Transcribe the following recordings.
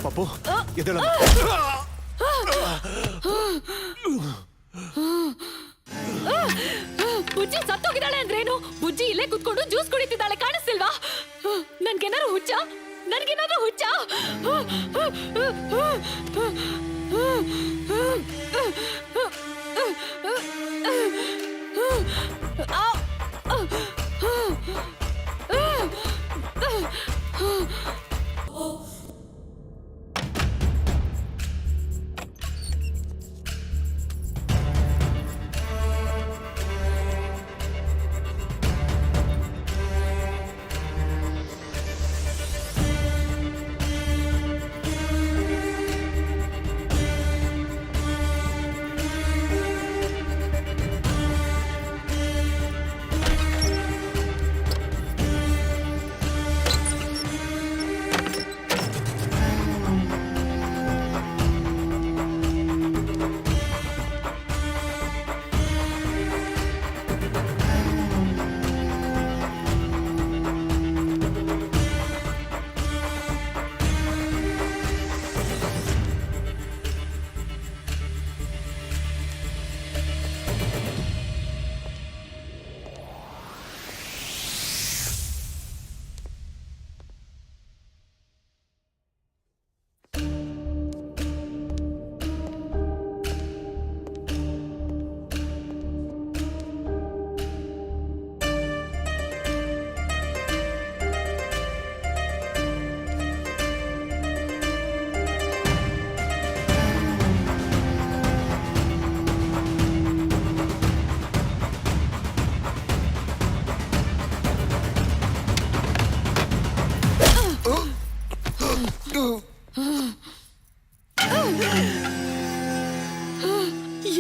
ಪಾಪು ಎದ್ದೇಳ. ಬುಜ್ಜಿ ಸತ್ತೋಗಿದ್ದಾಳೆ ಅಂದ್ರೇನು? ಬುಜ್ಜಿ ಇಲ್ಲೇ ಕುತ್ಕೊಂಡು ಜ್ಯೂಸ್ ಕುಡಿತಿದ್ದಾಳೆ, ಕಾಣಿಸ್ತಿಲ್ವಾ? ನನ್ಗೇನಾದ್ರು ಹುಚ್ಚ? ನನ್ಗೇನಾದ್ರು ಹುಚ್ಚ?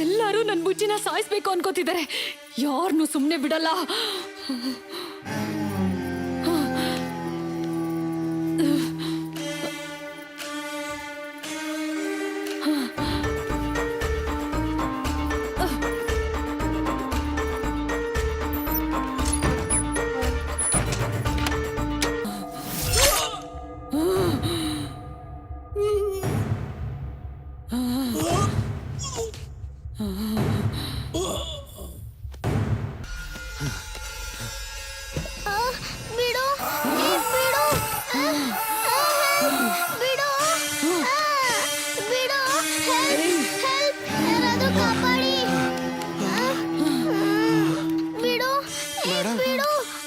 ಎಲ್ಲರೂ ನನ್ ಬುಜ್ಜಿನ ಸಾಯಿಸ್ಬೇಕು ಅನ್ಕೋತಿದ್ದಾರೆ. ಯಾರನ್ನು ಸುಮ್ನೆ ಬಿಡಲ್ಲ.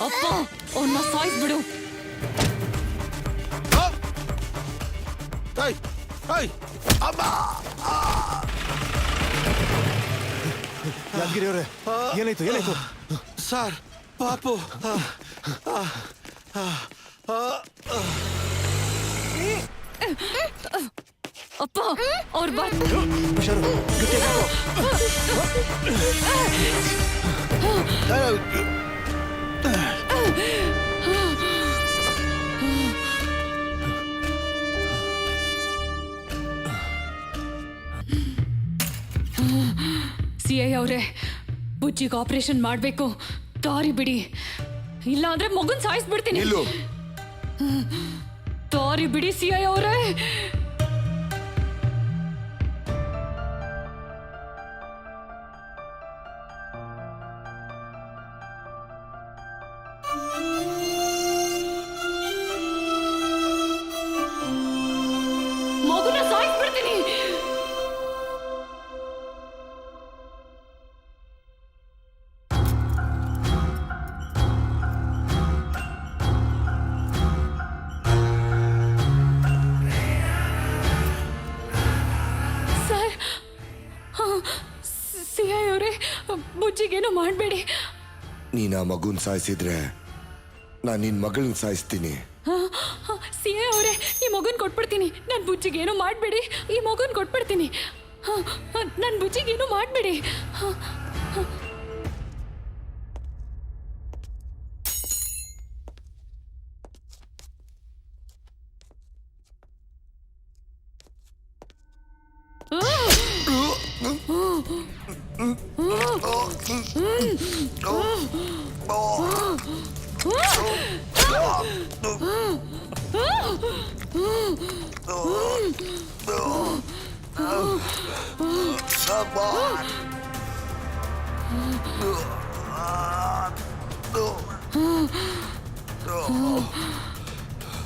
ಅಪ್ಪ ಅವನ್ನ ಸಾಯಿಸ್ಬಿಡು. ಯಾದಗಿರಿ ಅವರೇ, ಏನಾಯ್ತು ಏನಾಯ್ತು? ಸರ್, ಪಾಪು ಅಪ್ಪ ಅವ್ರ ಬಾ. ಹುಷಾರು, CI ಅವರೇ, ಬುಜ್ಜಿಗೆ ಆಪರೇಷನ್ ಮಾಡ್ಬೇಕು. ದಾರಿ ಬಿಡಿ, ಇಲ್ಲ ಅಂದ್ರೆ ಮಗುನ್ ಸಾಯಿಸ್ಬಿಡ್ತೀನಿ. ದಾರಿ ಬಿಡಿ CI ಅವರೇ. ಮಗುನ ಸಾಯಿಸ್ಬಿಡ್ತೀನಿ. ಸರ್, CI ಅವರೇ, ಬುಜ್ಜಿಗೇನು ಮಾಡಬೇಡಿ. ನೀನ್ ಆ ಮಗುನ್ ಸಾಯಿಸಿದ್ರೆ ನಾನು ನಿನ್ ಮಗಳನ್ನ ಸಾಯಿಸ್ತೀನಿ. CI ಅವರೇ, ಈ ಮಗುನ್ ಕೊಟ್ಬಿಡ್ತೀನಿ. ನನ್ ಬುಜ್ಜಿಗೇನು ಮಾಡಬೇಡಿ. ಈ ಮಗುನ್ ಕೊಟ್ಬಿಡ್ತೀನಿ. ನನ್ ಬುಜ್ಜಿಗೇನು ಮಾಡಬೇಡಿ.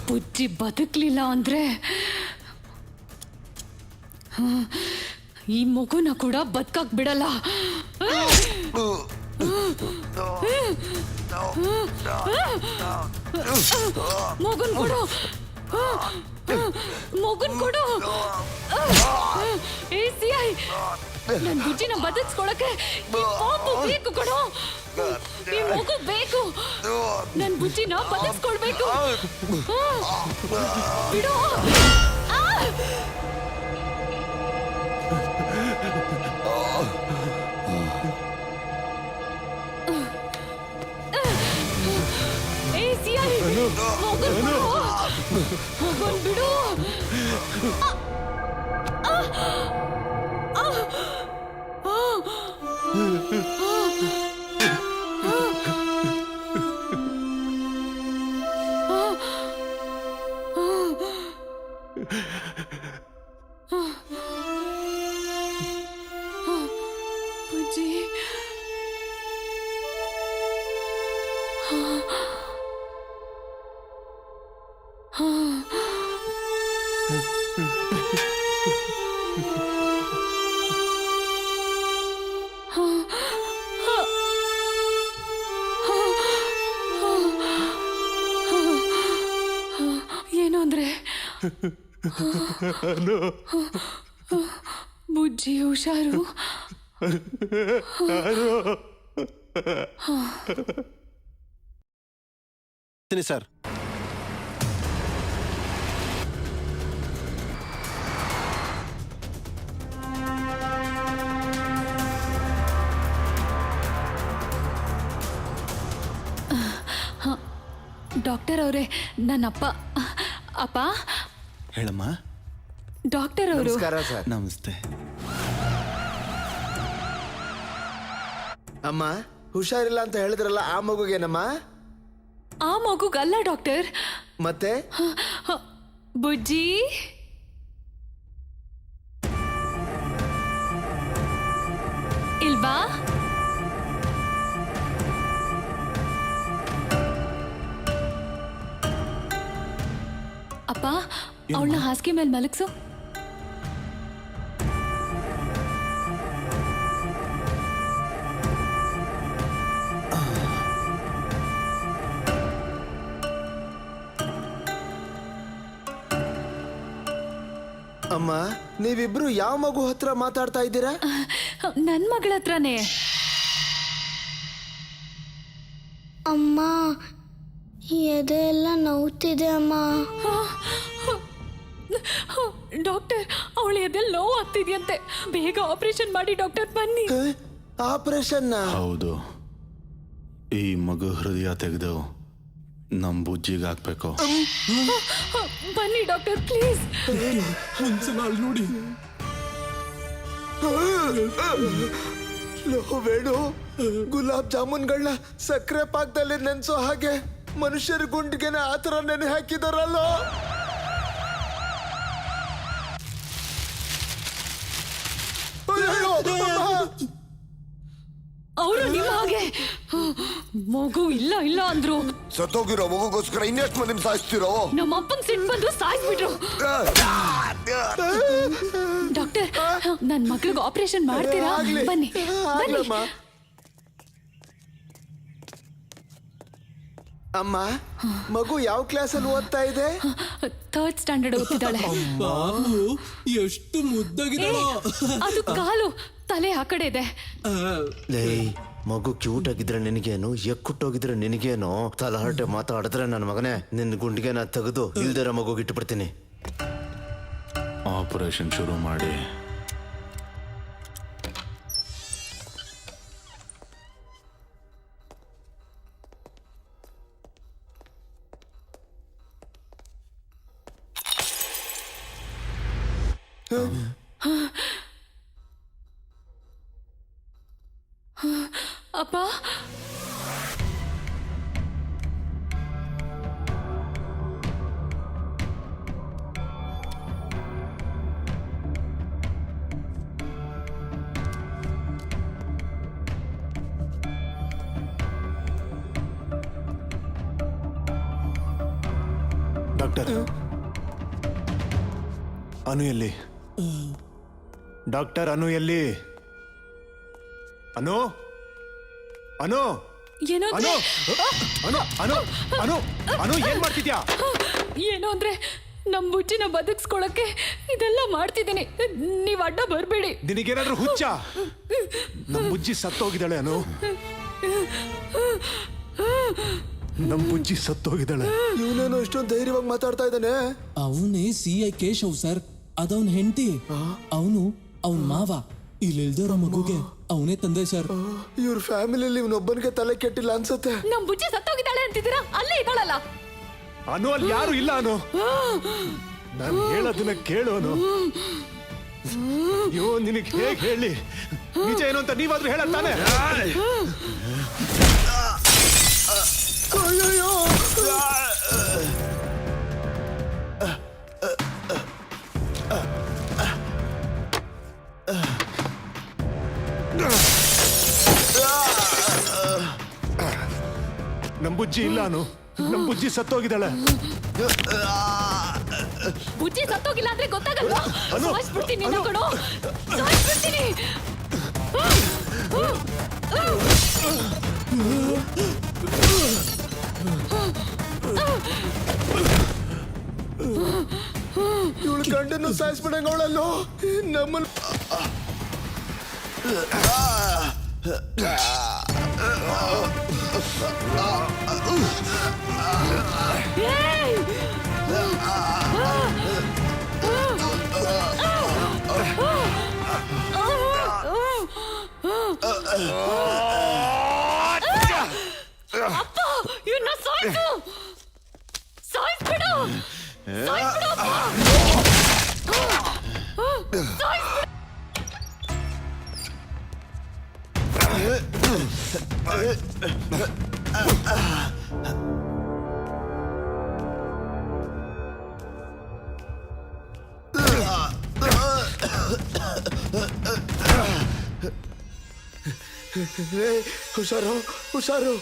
ಬುಜ್ಜಿ ಬದುಕ್ಲಿಲ್ಲ ಅಂದ್ರೆ ಈ ಮಗುನ ಕೂಡ ಬದುಕಕ್ ಬಿಡಲ್ಲ. ಮಗುನ್ ಕೊಡು, ಮಗುನ್ ಕೊಡು. ಏ ಸಿಐ, ನನ್ ಬುಜ್ಜಿನ ಬದುಕ್ಸ್ಕೊಳಕ್ಕೆ ಈ ಪಾಪು ಬೇಕು ಕೊಡು. ಈ ಮಗು ಬೇಕು. ನನ್ ಬುಜ್ಜಿನ ಬದುಕ್ಸ್ಕೊಳ್ಬೇಕು. ಬಿಡು. ಏ ಸಿಐ, ಮಗುನ್ ಕೊಡು. ಮಗುನ್ ಬಿಡು. ಬುಜ್ಜಿ, ಏನು ಅಂದ್ರೆ ಬುಜ್ಜಿ ಹುಷಾರು. ಸರ್, ಡಾಕ್ಟರ್ ಅವರೇ, ನನ್ನಪ್ಪ. ಅಪ್ಪ, ಹೇಳಮ್ಮ. ಡಾಕ್ಟರ್ ಅವರು. ನಮಸ್ಕಾರ ಸರ್. ನಮಸ್ತೆ. ಅಮ್ಮ, ಹುಷಾರಿಲ್ಲ ಅಂತ ಹೇಳಿದ್ರಲ್ಲ, ಆ ಮಗುಗೇನಮ್ಮ? ಆ ಮಗುಗಲ್ಲ ಡಾಕ್ಟರ್. ಮತ್ತೆ ಬುಜ್ಜಿ, ಇಲ್ವಾ? ಅಪ್ಪ, ಅವಳನ್ನ ಹಾಸಿಗೆ ಮೇಲೆ ಮಲಗ್ಸು. ಅಮ್ಮ, ನೀವಿಬ್ರು ಯಾವ ಮಗು ಹತ್ರ ಮಾತಾಡ್ತಾ ಇದ್ದೀರಾ? ನನ್ ಮಗಳ ಹತ್ರನೇ. ಅಮ್ಮ, ಎದೆ ಎಲ್ಲ ನೋವ್ತಿದೆ ಅಮ್ಮ. ಡಾಕ್ಟರ್, ಅವಳ ಎದೆಲ್ಲಿ ನೋವು ಆಗ್ತಿದ್ಯಂತೆ. ಬೇಗ ಆಪರೇಷನ್ ಮಾಡಿ ಡಾಕ್ಟರ್, ಬನ್ನಿ. ಆಪರೇಷನ್? ಹೌದು, ಈ ಮಗು ಹೃದಯ ತೆಗೆದು ನಮ್ ಬುಜ್ಜಿಗೆ ಹಾಕ್ಬೇಕು. ಬನ್ನಿ ಡಾಕ್ಟರ್, ಪ್ಲೀಸ್. ನೋಡಿ. ಬೇಡು, ಗುಲಾಬ್ ಜಾಮೂನ್ಗಳನ್ನ ಸಕ್ಕರೆ ಪಾಕದಲ್ಲಿ ನೆನ್ಸೋ ಹಾಗೆ ಮನುಷ್ಯರ ಗುಂಡಿಗೆನೆ ಆತರ ನೆನೆ ಹಾಕಿದಾರಲ್ಲ. ಅವರು ನಿಮ್ಮ ಹಾಗೆ ಮಗು ಇಲ್ಲ ಇಲ್ಲ ಅಂದ್ರು. ಸತ್ತೋಗಿರೋ ಮಗುಗೋಸ್ಕರ ಇನ್ನೆಷ್ಟು ಮಂದಿ ಸಾಯಿಸ್ತಿರೋ? ನಮ್ಮ ಅಪ್ಪಂಗ್ ಸಿಟ್ಟು ಬಂದು ಸಾಯಿಸ್ಬಿಟ್ರು. ಡಾಕ್ಟರ್, ನನ್ ಮಕ್ಳಿಗೆ ಆಪರೇಷನ್ ಮಾಡ್ತೀರಾ? ಆಗ್ಲಿ. ಬನ್ನಿ ಬನ್ನಿ. ಆಗ್ಲಮ್ಮ. ಅಮ್ಮ, ಮಗು ಯಾವ ಕ್ಲಾಸಲ್ಲಿ ಓದ್ತಾ ಇದೆ? 3rd standard ಓದ್ತಿದ್ದಾಳೆ. ಬಾಬು ಎಷ್ಟು ಮುದ್ದಾಗಿದ್ದಾಳೋ. ಅದು ಕಾಲು, ತಲೆ ಆ ಕಡೆ ಇದೆ. ಲೇ, ಮಗು ಕ್ಯೂಟ್ ಆಗಿದ್ರೆ ನಿನಗೇನು, ಎಕ್ಕುಟ್ಟೋಗಿದ್ರೆ ನಿನಗೇನು? ತಲಹರಟೆ ಮಾತಾಡಿದ್ರೆ ನನ್ನ ಮಗನೇ ನಿನ್ನ ಗುಂಡಿಗೆ ನಾ ತೆಗೆದು ಇಲ್ದಿರ ಮಗುಗೆ ಇಟ್ಬಿಡ್ತೀನಿ. ಆಪರೇಷನ್ ಶುರು ಮಾಡಿ. ಅಪ್ಪ, ಡಾಕ್ಟರ್ ಅನು ಎಲ್ಲಿ? ಡಾಕ್ಟರ್ ಅನು ಎಲ್ಲಿ? ಅನು ಅನು ಏನೋ ಅನು ಅನು ಅನು ಅನು ಅನು ಏನ್ ಮಾಡ್ತಿದ್ಯಾ? ಏನೋ ಅಂದ್ರೆ ನಮ್ ಬುಜ್ಜಿನ ಬದುಕ್ಸ್ಕೊಳಕ್ಕೆ ಇದೆಲ್ಲ ಮಾಡ್ತಿದ್ದೀನಿ. ನೀವ್ ಅಡ್ಡ ಬರ್ಬೇಡಿ. ನಿನಗೇನಾದ್ರೂ ಹುಚ್ಚ? ನಮ್ ಬುಜ್ಜಿ ಸತ್ತೋಗಿದ್ದಾಳೆ ಅನು. ನಮ್ ಬುಜ್ಜಿ ಸತ್ತೋಗಿದ್ದಾಳೆ. ಇವನೇನು ಇಷ್ಟೊಂದು ಧೈರ್ಯವಾಗಿ ಮಾತಾಡ್ತಾ ಇದ್ದಾನೆ. ಅವನೇ CI ಕೇಶವ್ ಸರ್, ಅದವನ್ ಹೆಂಡತಿ. ಅವನು ಅವನ್ ಮಾವ. ಇಲ್ಲಿಲ್ದಿರೋ ಮಗುಗೆ ಅವನೇ ತಂದೆ ಸರ್. ಇವ್ರ ಫ್ಯಾಮಿಲಿಯಲ್ಲಿ ಇವನೊಬ್ಬನಿಗೆ ತಲೆ ಕೆಟ್ಟಿಲ್ಲ ಅನ್ಸತ್ತೆ. ನಮ್ ಬುಜ್ಜಿ ಸತ್ತೋಗಿದ್ದಾಳೆ ಅಂತಿದ್ದೀರಾ? ಅಲ್ಲೇ ಇದ್ದಾಳಲ್ಲ. ಅನು ಅಲ್ಲಿ ಯಾರು ಇಲ್ಲ ಅನು. ನಾನು ಹೇಳೋದನ್ನ ಕೇಳು ಅನು. ಅಯ್ಯೋ ನಿನಗೆ ಹೇಗೆ ಹೇಳಿ? ನಿಜ ಏನು ಅಂತ ನೀವಾದ್ರೂ ಹೇಳತ್ತಾನೆ. ಅಯ್ಯಯ್ಯೋ ನಮ್ ಬುಜ್ಜಿ ಇಲ್ಲ ಅನು. ನಮ್ ಬುಜ್ಜಿ ಸತ್ತೋಗಿದ್ದಾಳೆ. ಬುಜ್ಜಿ ಸತ್ತೋಗಿಲ್ಲ ಅಂದ್ರೆ ಗೊತ್ತಾಗಲ್ವಾ? ಅನು, ಸಾಯಿಸ್ಬಿಡ್ತೀನಿ ನಿನ್ನ ಅನು. ಕಣೋ. ಸಾಯಿಸ್ಬಿಡ್ತೀನಿ. ಇವಳು ಗಂಡನ್ನು ಸಾಯಿಸ್ಬಿಡಂಗ ಅವಳಲ್ಲೋ ನಮ್ಮನ್ನ. ಏಯ್! ಅಪ್ಪ ಇವನ್ನ ಸಾಯಿಸು. ಸಾಯಿಸ್ಬಿಡು. ಸಾಯಿಸ್ಬಿಡು ಅಪ್ಪ. ಸಾಯಿಸ್ಬಿಡು. ಹುಷಾರು ಹುಷಾರು.